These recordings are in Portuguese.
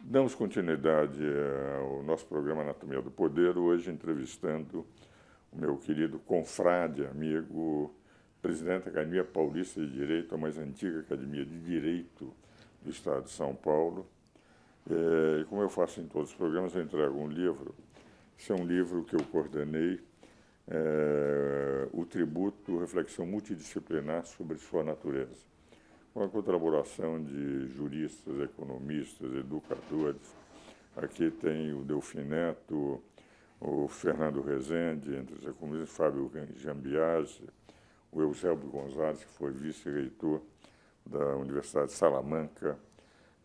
Damos continuidade ao nosso programa Anatomia do Poder, hoje entrevistando o meu querido confrade, amigo, presidente da Academia Paulista de Direito, a mais antiga Academia de Direito do Estado de São Paulo. E como eu faço em todos os programas, eu entrego um livro. Esse é um livro que eu coordenei, o Tributo, Reflexão Multidisciplinar sobre Sua Natureza, com a colaboração de juristas, economistas, educadores. Aqui tem o Delfim Neto, o Fernando Rezende, entre os economistas, Fábio Jambiase, o Eusébio Gonzalez, que foi vice-reitor da Universidade de Salamanca,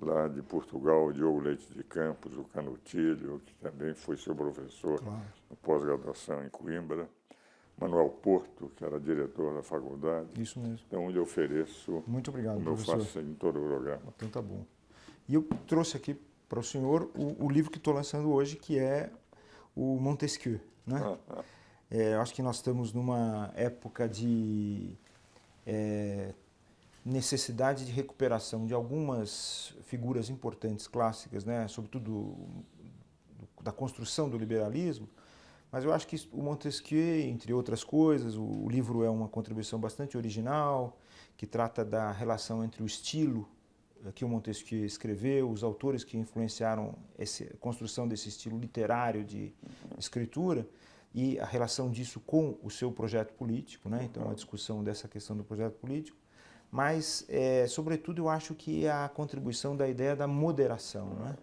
lá de Portugal, o Diogo Leite de Campos, o Canutilho, que também foi seu professor na pós-graduação em Coimbra, Manuel Porto, que era diretor da faculdade. Isso mesmo. Então, onde eu ofereço, muito obrigado, como professor. eu faço em todo o programa. Então tá bom. E eu trouxe aqui para o senhor o livro que estou lançando hoje, que é o Montesquieu, né? Eu acho que nós estamos numa época de necessidade de recuperação de algumas figuras importantes, clássicas, né? Sobretudo da construção do liberalismo, mas eu acho que o Montesquieu, entre outras coisas, o livro é uma contribuição bastante original, que trata da relação entre o estilo que o Montesquieu escreveu, os autores que influenciaram a construção desse estilo literário de escritura e a relação disso com o seu projeto político, né? Então, a discussão dessa questão do projeto político, mas, sobretudo, eu acho que a contribuição da ideia da moderação, né?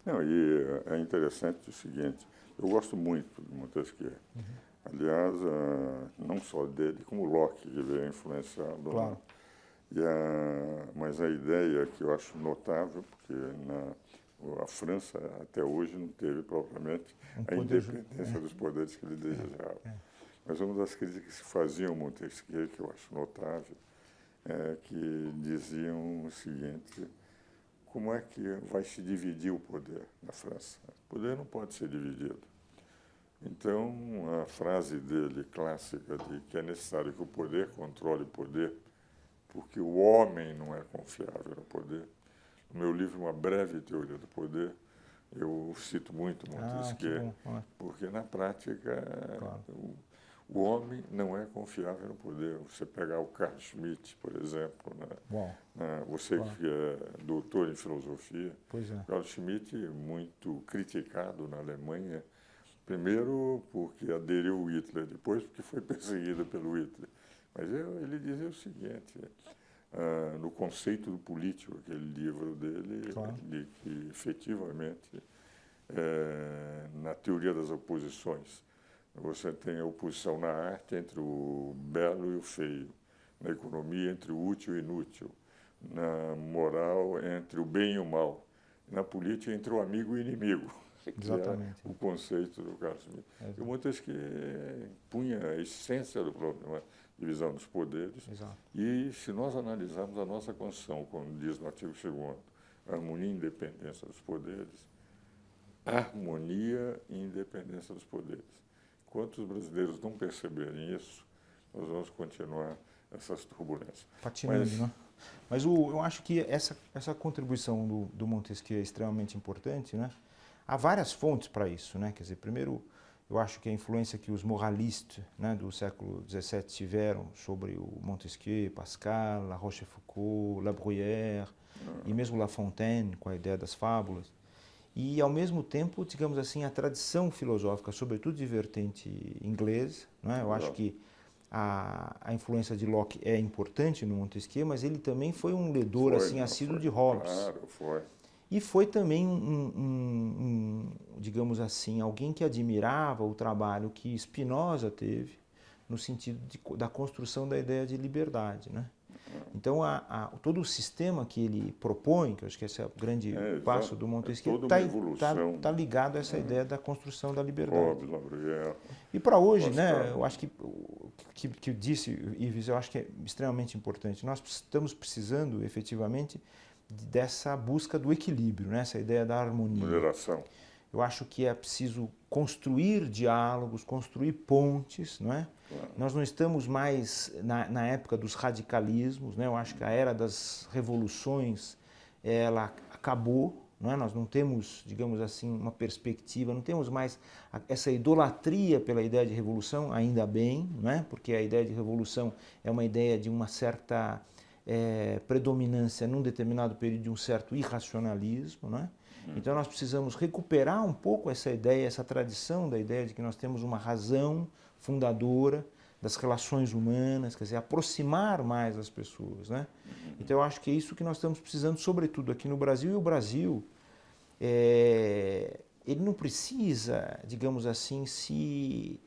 Não, e é interessante o seguinte, eu gosto muito de Montesquieu. Aliás, não só dele, como Locke, que veio influenciado. Claro. Mas a ideia que eu acho notável, porque a França até hoje não teve propriamente a independência dos poderes que ele desejava. Mas uma das críticas que se faziam ao Montesquieu, que eu acho notável, é que diziam o seguinte: como é que vai se dividir o poder na França? O poder não pode ser dividido. Então, a frase dele clássica de que é necessário que o poder controle o poder, porque o homem não é confiável no poder. No meu livro, Uma Breve Teoria do Poder, eu cito muito Montesquieu, porque na prática o homem não é confiável no poder. Você pegar o Carl Schmitt, por exemplo, você que é doutor em filosofia, Carl Schmitt, muito criticado na Alemanha, primeiro porque aderiu ao Hitler, depois porque foi perseguido pelo Hitler. Mas ele dizia o seguinte, no Conceito do Político, aquele livro dele, que efetivamente, na teoria das oposições, você tem a oposição na arte entre o belo e o feio, na economia entre o útil e o inútil, na moral entre o bem e o mal, na política entre o amigo e o inimigo. Exatamente. Que é o conceito do Carl Schmitt. E o Montesquieu punha a essência do problema, divisão dos poderes. Exato. E se nós analisarmos a nossa Constituição, como diz no artigo 2º, harmonia e independência dos poderes, harmonia e independência dos poderes. Enquanto os brasileiros não perceberem isso, nós vamos continuar essas turbulências. Patinando, né? Mas eu acho que essa contribuição do Montesquieu é extremamente importante, né? Há várias fontes para isso, né? Quer dizer, primeiro, eu acho que a influência que os moralistas, né, do século XVII tiveram sobre o Montesquieu, Pascal, La Rochefoucauld, La Bruyère e mesmo La Fontaine, com a ideia das fábulas. E, ao mesmo tempo, digamos assim, a tradição filosófica, sobretudo de vertente inglesa, né? Eu acho que a influência de Locke é importante no Montesquieu, mas ele também foi um ledor assim, assíduo de Hobbes. Claro, foi. E foi também digamos assim, alguém que admirava o trabalho que Spinoza teve no sentido da construção da ideia de liberdade, né? Então, todo o sistema que ele propõe, que eu acho que esse é o grande passo do Montesquieu, está ligado a essa ideia da construção da liberdade. Hobbes, La Bruyère, e para hoje, né, eu acho que disse Ives, eu acho que é extremamente importante. Nós estamos precisando, efetivamente, dessa busca do equilíbrio, né? Essa ideia da harmonia. Moderação. Eu acho que é preciso construir diálogos, construir pontes, não é? Claro. Nós não estamos mais na época dos radicalismos, né? Eu acho que a era das revoluções, ela acabou, não é? Nós não temos, digamos assim, uma perspectiva, não temos mais essa idolatria pela ideia de revolução, ainda bem, não é? Porque a ideia de revolução é uma ideia de uma certa predominância num determinado período de um certo irracionalismo, não é? Então nós precisamos recuperar um pouco essa ideia, essa tradição da ideia de que nós temos uma razão fundadora das relações humanas, quer dizer, aproximar mais as pessoas, né? Então eu acho que é isso que nós estamos precisando, sobretudo aqui no Brasil, e o Brasil, ele não precisa, digamos assim, se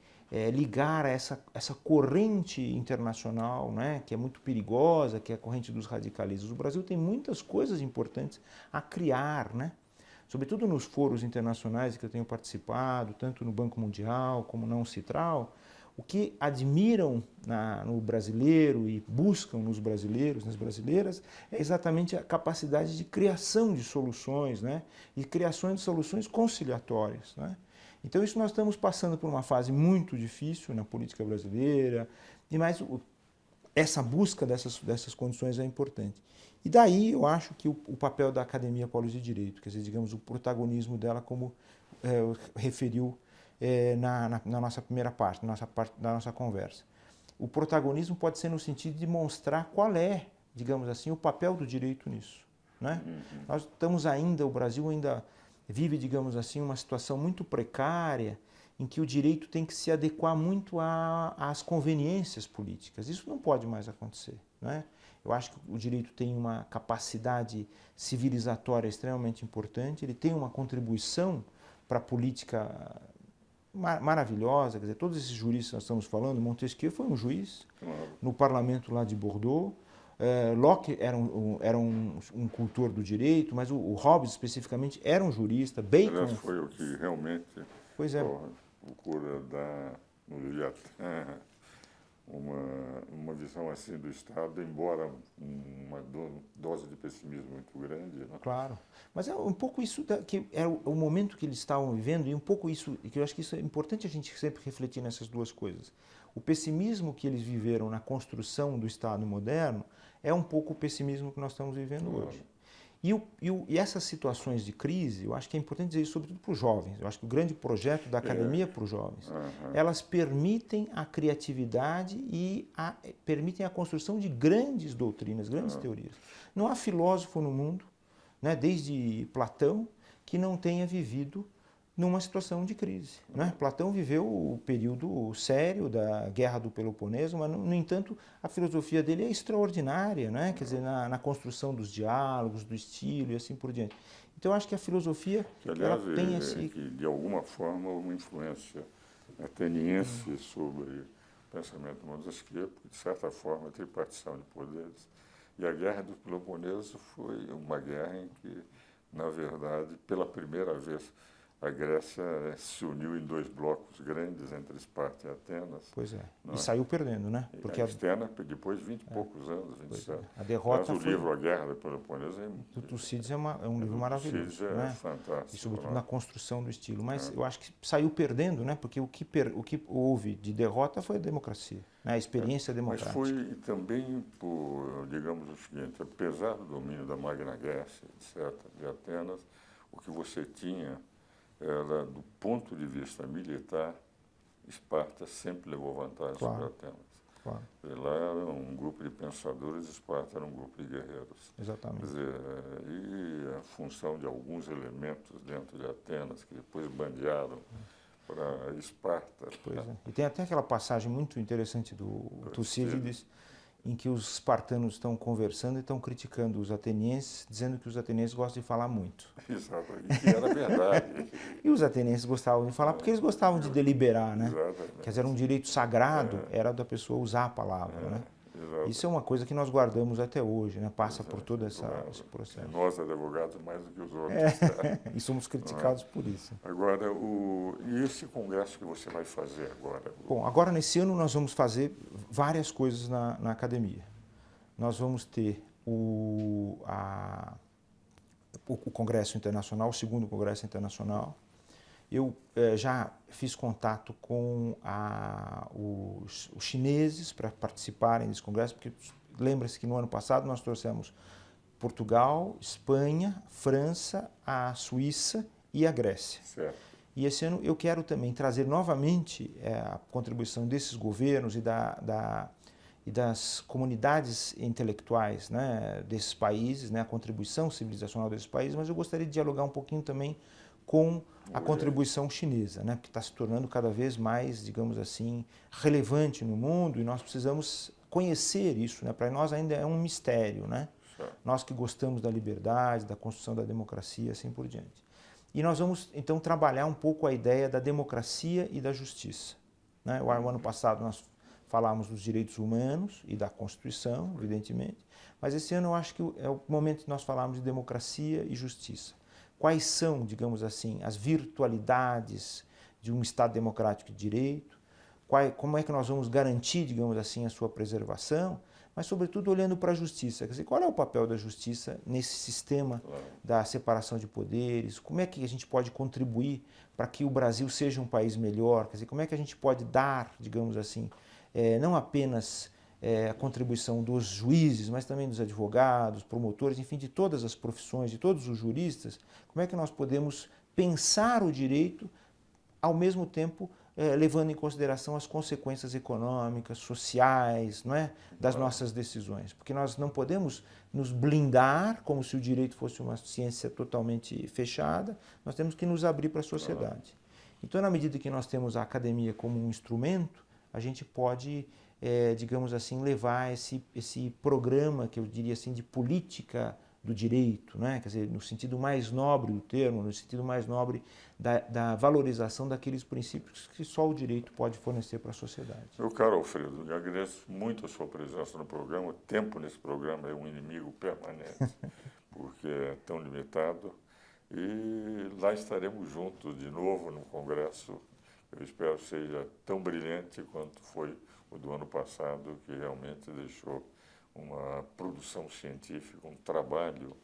ligar a essa corrente internacional, né, que é muito perigosa, que é a corrente dos radicalismos. O Brasil tem muitas coisas importantes a criar, né? Sobretudo nos foros internacionais que eu tenho participado, tanto no Banco Mundial como na UNCITRAL, o que admiram no brasileiro e buscam nos brasileiros, nas brasileiras, é exatamente a capacidade de criação de soluções, né? E criação de soluções conciliatórias, né? Então isso nós estamos passando por uma fase muito difícil na política brasileira, mas essa busca dessas condições é importante. E daí eu acho que o papel da Academia Paulista de Direito, quer dizer, digamos, o protagonismo dela, como referiu na nossa primeira parte, da nossa conversa. O protagonismo pode ser no sentido de mostrar qual é, digamos assim, o papel do direito nisso, né? Nós estamos ainda, o Brasil ainda vive, digamos assim, uma situação muito precária em que o direito tem que se adequar muito às conveniências políticas. Isso não pode mais acontecer, né? Eu acho que o direito tem uma capacidade civilizatória extremamente importante, ele tem uma contribuição para a política maravilhosa, quer dizer, todos esses juristas que nós estamos falando, Montesquieu foi um juiz, no parlamento lá de Bordeaux, Locke era um cultor do direito, mas o Hobbes especificamente era um jurista, Bacon... Aliás, foi o que realmente procura dar no Leviatã uma visão assim do Estado, embora uma dose de pessimismo muito grande, né? Claro, mas é um pouco isso que é o momento que eles estavam vivendo, e um pouco isso, que eu acho que isso é importante a gente sempre refletir nessas duas coisas. O pessimismo que eles viveram na construção do Estado moderno é um pouco o pessimismo que nós estamos vivendo hoje. E essas situações de crise, eu acho que é importante dizer isso sobretudo para os jovens. Eu acho que o grande projeto da academia para os jovens, elas permitem a criatividade e permitem a construção de grandes doutrinas, grandes teorias. Não há filósofo no mundo, né, desde Platão, que não tenha vivido numa situação de crise, né? Platão viveu o período sério da Guerra do Peloponeso, mas, no entanto, a filosofia dele é extraordinária, né? Quer dizer, na construção dos diálogos, do estilo e assim por diante. Então, eu acho que a filosofia aliás, ela tem esse... que, de alguma forma, uma influência ateniense sobre o pensamento de Montesquieu, porque, de certa forma, a tripartição de poderes. E a Guerra do Peloponeso foi uma guerra em que, na verdade, pela primeira vez, a Grécia se uniu em dois blocos grandes entre Esparta e Atenas. Pois é. E saiu perdendo, né? Porque a Esparta, depois de 20 e poucos anos, 27. A derrota mas o livro A Guerra do Peloponeso do Tucídides é um livro maravilhoso. Tucídides é fantástico. E sobretudo na construção do estilo. Mas eu acho que saiu perdendo, né? Porque o que houve de derrota foi a democracia, né? A experiência democrática. Mas foi também por, digamos o seguinte, apesar do domínio da Magna Grécia, etc., de Atenas, o que você tinha era, do ponto de vista militar, Esparta sempre levou vantagem sobre Atenas. Claro. Lá era um grupo de pensadores, Esparta era um grupo de guerreiros. Exatamente. Quer dizer, e a função de alguns elementos dentro de Atenas, que depois bandearam para Esparta. Pois é. E tem até aquela passagem muito interessante do Tucídides, em que os espartanos estão conversando e estão criticando os atenienses, dizendo que os atenienses gostam de falar muito. Exatamente, que era verdade. E os atenienses gostavam de falar porque eles gostavam de deliberar, né? Exatamente. Quer dizer, um direito sagrado era da pessoa usar a palavra, né? Exato. Isso é uma coisa que nós guardamos até hoje, né? Passa por todo esse processo. Nós, advogados, mais do que os outros. E somos criticados por isso. Agora, e esse congresso que você vai fazer agora? Bom, agora nesse ano nós vamos fazer várias coisas na academia. Nós vamos ter o Congresso Internacional, o segundo Congresso Internacional. Eu já fiz contato com os chineses para participarem desse congresso, porque lembra-se que no ano passado nós trouxemos Portugal, Espanha, França, a Suíça e a Grécia. Certo. E esse ano eu quero também trazer novamente a contribuição desses governos e das comunidades intelectuais, né, desses países, né, a contribuição civilizacional desses países, mas eu gostaria de dialogar um pouquinho também com a contribuição chinesa, né, que está se tornando cada vez mais, digamos assim, relevante no mundo, e nós precisamos conhecer isso, né, para nós ainda é um mistério, né, nós que gostamos da liberdade, da construção da democracia, assim por diante. E nós vamos então trabalhar um pouco a ideia da democracia e da justiça, né? O ano passado nós falamos dos direitos humanos e da Constituição, evidentemente, mas esse ano eu acho que é o momento que nós falamos de democracia e justiça. Quais são, digamos assim, as virtualidades de um Estado democrático de direito? Como é que nós vamos garantir, digamos assim, a sua preservação? Mas, sobretudo, olhando para a justiça. Quer dizer, qual é o papel da justiça nesse sistema da separação de poderes? Como é que a gente pode contribuir para que o Brasil seja um país melhor? Quer dizer, como é que a gente pode dar, digamos assim, não apenas a contribuição dos juízes, mas também dos advogados, promotores, enfim, de todas as profissões, de todos os juristas, como é que nós podemos pensar o direito ao mesmo tempo levando em consideração as consequências econômicas, sociais, não é, das nossas decisões. Porque nós não podemos nos blindar como se o direito fosse uma ciência totalmente fechada, nós temos que nos abrir para a sociedade. Então, na medida que nós temos a academia como um instrumento, a gente pode, digamos assim, levar esse programa, que eu diria assim, de política do direito, né? Quer dizer, no sentido mais nobre do termo, no sentido mais nobre da valorização daqueles princípios que só o direito pode fornecer para a sociedade. Meu caro Alfredo, eu agradeço muito a sua presença no programa. O tempo nesse programa é um inimigo permanente, porque é tão limitado. E lá estaremos juntos de novo no Congresso. Eu espero seja tão brilhante quanto foi o do ano passado, que realmente deixou uma produção científica, um trabalho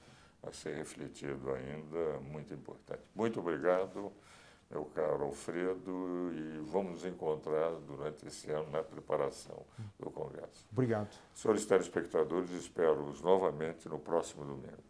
a ser refletido ainda, muito importante. Muito obrigado, meu caro Alfredo, e vamos nos encontrar durante esse ano na preparação do Congresso. Obrigado. Senhores telespectadores, espero-os novamente no próximo domingo.